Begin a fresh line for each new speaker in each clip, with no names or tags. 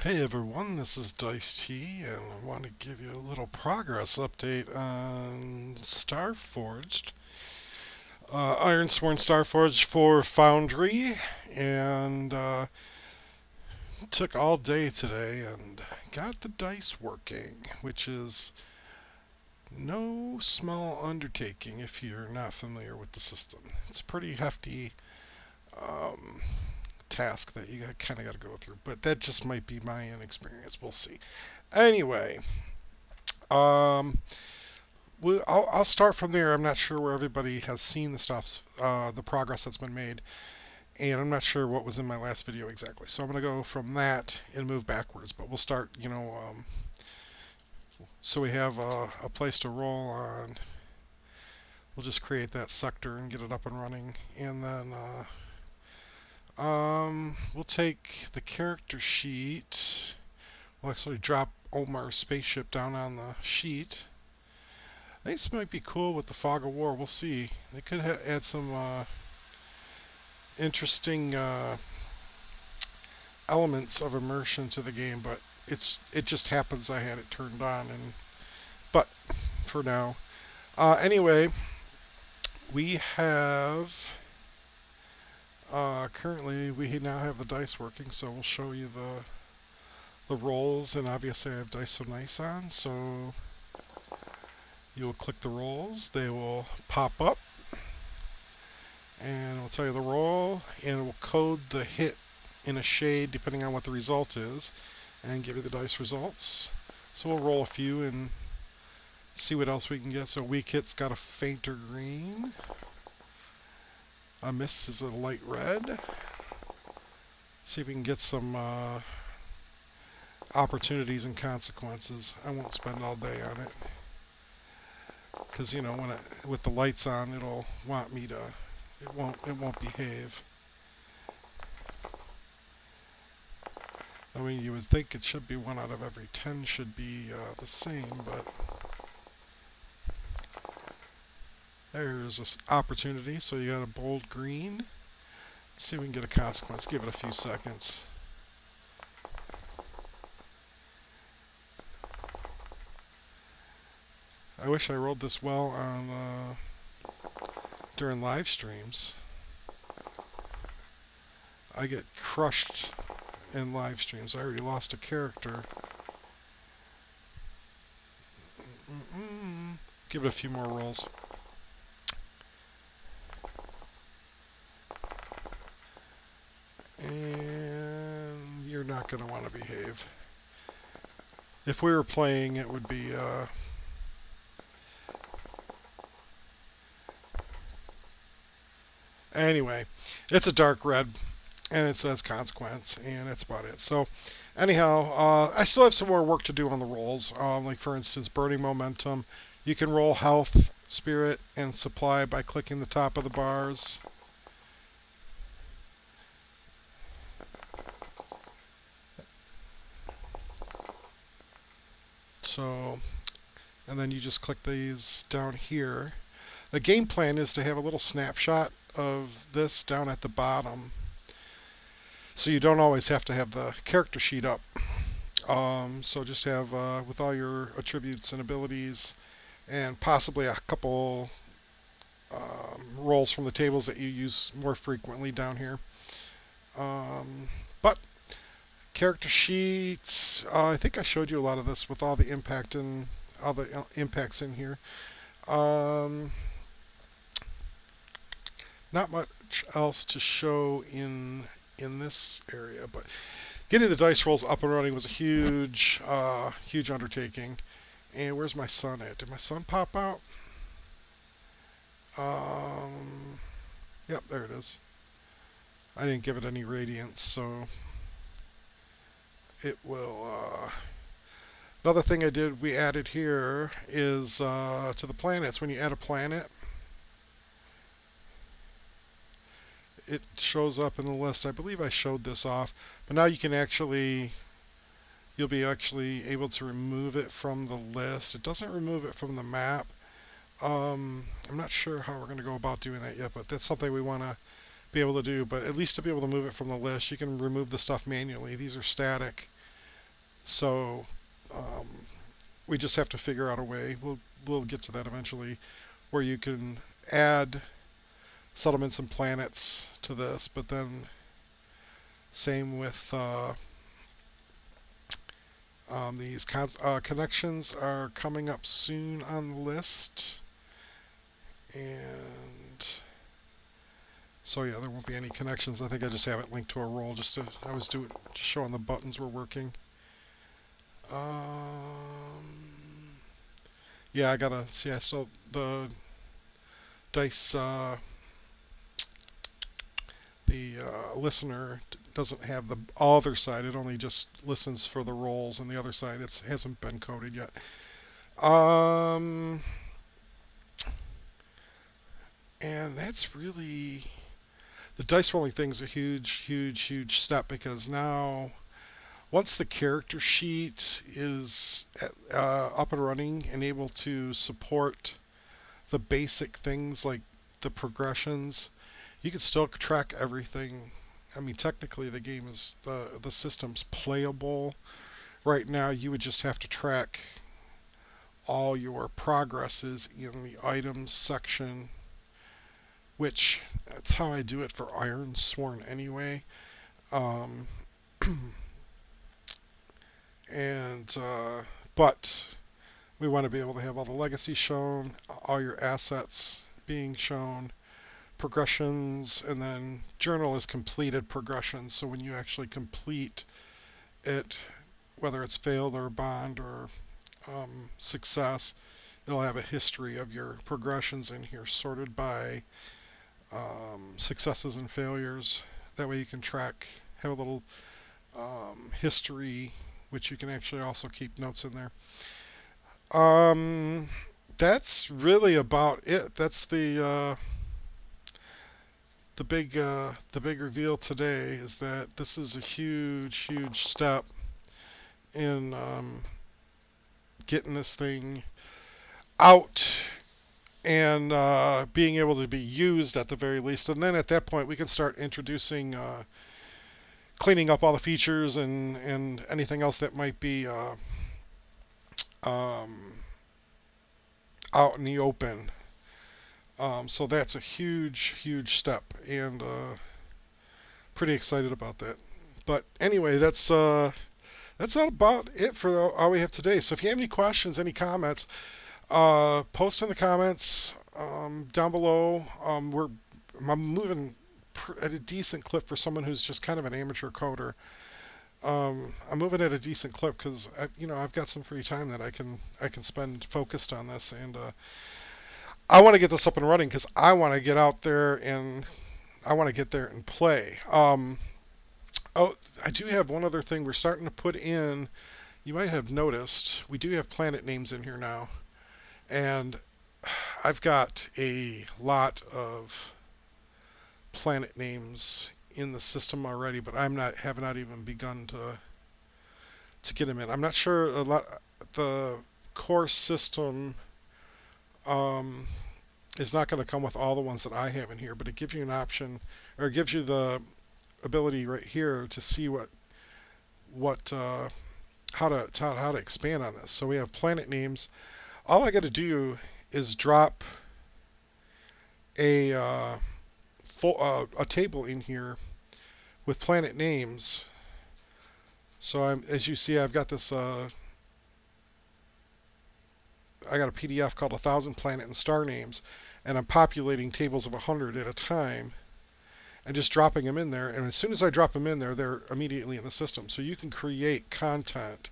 Hey everyone, this is Dice T, and I want to give you a little progress update on Starforged. Ironsworn Starforged for Foundry, and took all day today and got the dice working, which is no small undertaking if you're not familiar with the system. It's a pretty hefty um, task that you kind of got to go through, but that just might be my inexperience. We'll see. Anyway, um, I'll start from there. I'm not sure where everybody has seen the stuff, the progress that's been made, and I'm not sure what was in my last video exactly. So I'm going to go from that and move backwards. But we'll start, so we have a place to roll on. We'll just create that sector and get it up and running, and then we'll take the character sheet. We'll actually drop Omar's spaceship down on the sheet. I think this might be cool with the Fog of War. We'll see. They could add some interesting elements of immersion to the game, but it just happens I had it turned on. But for now, anyway, we have currently we now have the dice working, so we'll show you the rolls, and obviously I have Dice So Nice on, so you'll click the rolls. They will pop up, and it'll tell you the roll, and it will code the hit in a shade depending on what the result is, and give you the dice results. So we'll roll a few and see what else we can get. So weak hit's got a fainter green. A miss is a light red. See if we can get some opportunities and consequences. I won't spend all day on it, because when with the lights on, it'll want me to. It won't behave. I mean, you would think it should be 1 out of every 10 should be the same, but there's this opportunity. So you got a bold green. Let's see if we can get a consequence. Give it a few seconds. I wish I rolled this well on during live streams. I get crushed in live streams. I already lost a character. Give it a few more rolls. And you're not going to want to behave. If we were playing, it would be anyway, it's a dark red, and it says consequence, and that's about it. So anyhow, I still have some more work to do on the rolls. Like for instance, burning momentum. You can roll health, spirit, and supply by clicking the top of the bars. So, and then you just click these down here. The game plan is to have a little snapshot of this down at the bottom, so you don't always have to have the character sheet up. So just have with all your attributes and abilities, and possibly a couple rolls from the tables that you use more frequently down here. But character sheets, I think I showed you a lot of this with all the impact and all the impacts in here. Not much else to show in this area, but getting the dice rolls up and running was a huge undertaking. And where's my sun at? Did my sun pop out? Yep, there it is. I didn't give it any radiance, so it will. Another thing we added here is to the planets. When you add a planet, it shows up in the list. I believe I showed this off, but now you can you'll be actually able to remove it from the list. It doesn't remove it from the map. I'm not sure how we're going to go about doing that yet, but that's something we want to be able to do. But at least to be able to move it from the list, you can remove the stuff manually. These are static. So um, we just have to figure out a way. We'll get to that eventually, where you can add settlements and planets to this, but then same with these connections are coming up soon on the list, and so yeah, there won't be any connections. I think I just have it linked to a role. I was doing just showing the buttons were working. Yeah, I gotta see. I saw the dice. The listener doesn't have the other side. It only just listens for the rolls, and the other side it hasn't been coded yet. And that's really the dice rolling thing's a huge step, because now once the character sheet is up and running and able to support the basic things like the progressions, you can still track everything. I mean, technically, the game is the system's playable. Right now, you would just have to track all your progresses in the items section, which that's how I do it for Ironsworn anyway. Um, and but we want to be able to have all the legacy shown, all your assets being shown, progressions, and then journal is completed progressions. So when you actually complete it, whether it's failed or bond or success, it'll have a history of your progressions in here sorted by successes and failures. That way you can track, have a little history, which you can actually also keep notes in there. That's really about it. That's the big reveal today, is that this is a huge step in getting this thing out and being able to be used at the very least. And then at that point, we can start introducing, cleaning up all the features and anything else that might be out in the open. So that's a huge step, and pretty excited about that. But anyway, that's not about it for all we have today. So if you have any questions, any comments, post in the comments down below. I'm moving at a decent clip for someone who's just kind of an amateur coder. I'm moving at a decent clip because I've got some free time that I can spend focused on this, and I want to get this up and running because I want to get out there and I want to get there and play. Oh, I do have one other thing we're starting to put in. You might have noticed we do have planet names in here now, and I've got a lot of planet names in the system already, but have not even begun to get them in. I'm not sure the core system is not going to come with all the ones that I have in here, but it gives you an option, or it gives you the ability right here to see how to expand on this. So we have planet names. All I got to do is drop a a table in here with planet names. So as you see, I've got this. I got a PDF called 1,000 Planet and Star Names, and I'm populating tables of 100 at a time, and just dropping them in there. And as soon as I drop them in there, they're immediately in the system. So you can create content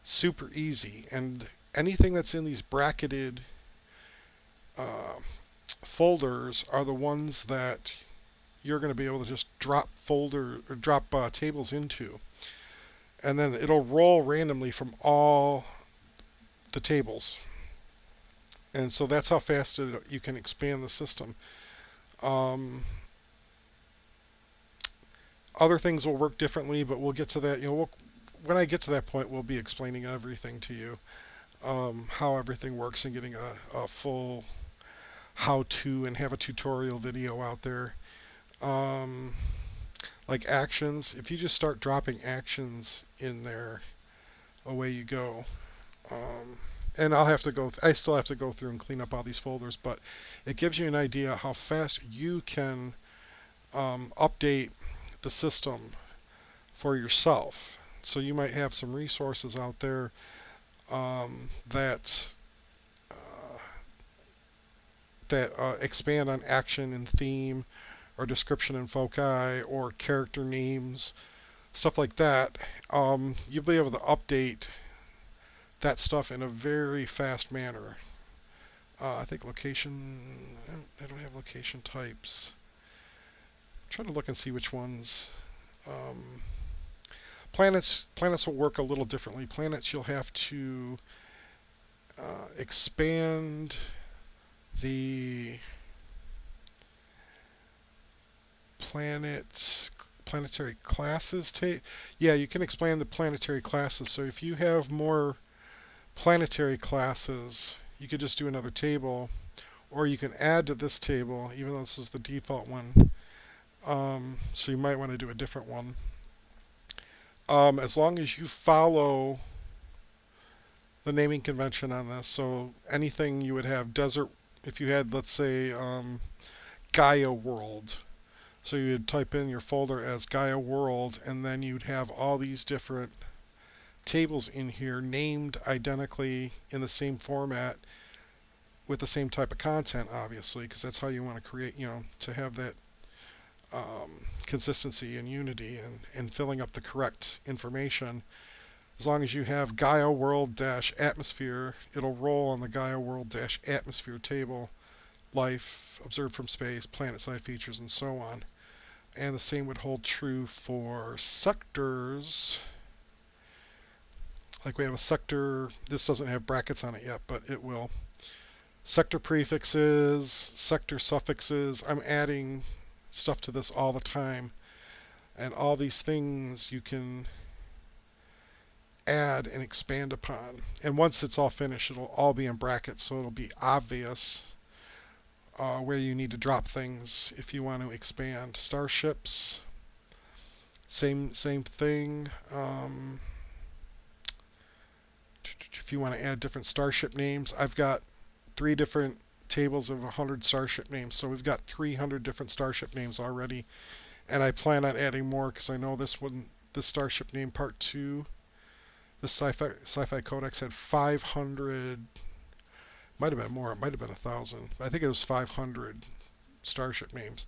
super easy, and anything that's in these bracketed folders are the ones that you're going to be able to just drop tables into, and then it'll roll randomly from all the tables. And so that's how fast you can expand the system. Other things will work differently, but we'll get to that. When I get to that point, we'll be explaining everything to you, how everything works, and getting a full how-to and have a tutorial video out there. Like actions, if you just start dropping actions in there, away you go. Um, and I still have to go through and clean up all these folders, but it gives you an idea how fast you can update the system for yourself. So you might have some resources out there that uh, expand on action and theme, or description and foci, or character names, stuff like that. You'll be able to update that stuff in a very fast manner. I think location. I don't have location types. I'm trying to look and see which ones. Um, planets will work a little differently. Planets you'll have to expand the planetary classes. Yeah, you can expand the planetary classes. So if you have more planetary classes, you could just do another table, or you can add to this table, even though this is the default one. So you might want to do a different one. As long as you follow the naming convention on this, so anything you would have desert, if you had, let's say, Gaia World, so you would type in your folder as Gaia World, and then you'd have all these different tables in here named identically in the same format with the same type of content, obviously, because that's how you want to create, to have that consistency and unity and filling up the correct information. As long as you have Gaia World Atmosphere, it'll roll on the Gaia World Atmosphere table, life, observed from space, planet side features, and so on. And the same would hold true for sectors. Like we have a sector, this doesn't have brackets on it yet, but it will. Sector prefixes, sector suffixes, I'm adding stuff to this all the time. And all these things you can add and expand upon. And once it's all finished, it'll all be in brackets, so it'll be obvious where you need to drop things if you want to expand. Starships, same thing. If you want to add different starship names, I've got 3 different tables of 100 starship names, so we've got 300 different starship names already, and I plan on adding more because I know this starship name part 2, the sci-fi codex had 500, might have been more, it might have been 1,000. I think it was 500 starship names.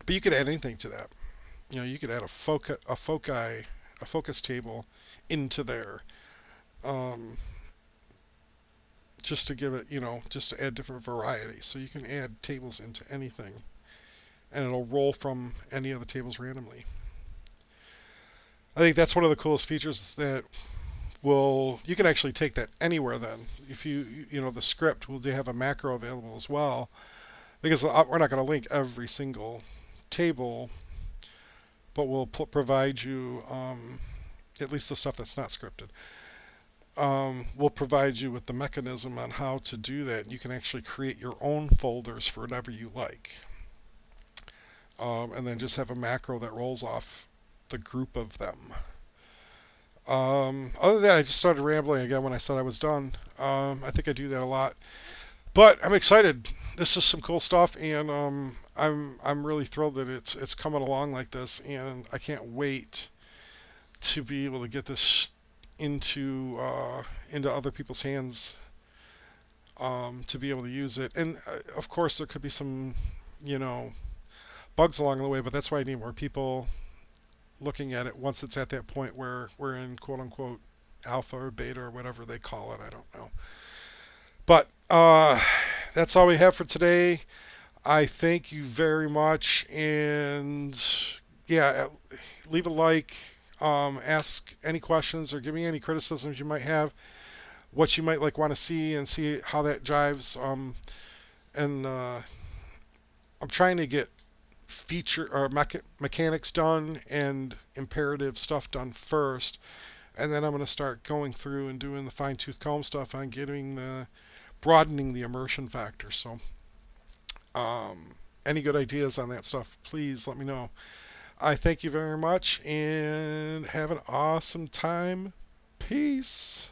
But you could add anything to that. You could add a focus table into there. Just to give it, just to add different variety. So you can add tables into anything, and it'll roll from any of the tables randomly. I think that's one of the coolest features that you can actually take that anywhere then. If the script will have a macro available as well, because we're not going to link every single table, but we'll provide you, at least the stuff that's not scripted, we'll provide you with the mechanism on how to do that. You can actually create your own folders for whatever you like. And then just have a macro that rolls off the group of them. Other than that, I just started rambling again when I said I was done. I think I do that a lot. But I'm excited. This is some cool stuff, and I'm really thrilled that it's coming along like this, and I can't wait to be able to get this into other people's hands, to be able to use it. And of course, there could be some, bugs along the way, but that's why I need more people looking at it once it's at that point where we're in quote unquote alpha or beta or whatever they call it. I don't know. But that's all we have for today. I thank you very much, and yeah, leave a like, ask any questions, or give me any criticisms you might have, what you might want to see, and see how that jives. And I'm trying to get feature or mechanics done and imperative stuff done first, and then I'm going to start going through and doing the fine-tooth comb stuff on broadening the immersion factor. So any good ideas on that stuff, please let me know. I thank you very much, and have an awesome time Peace.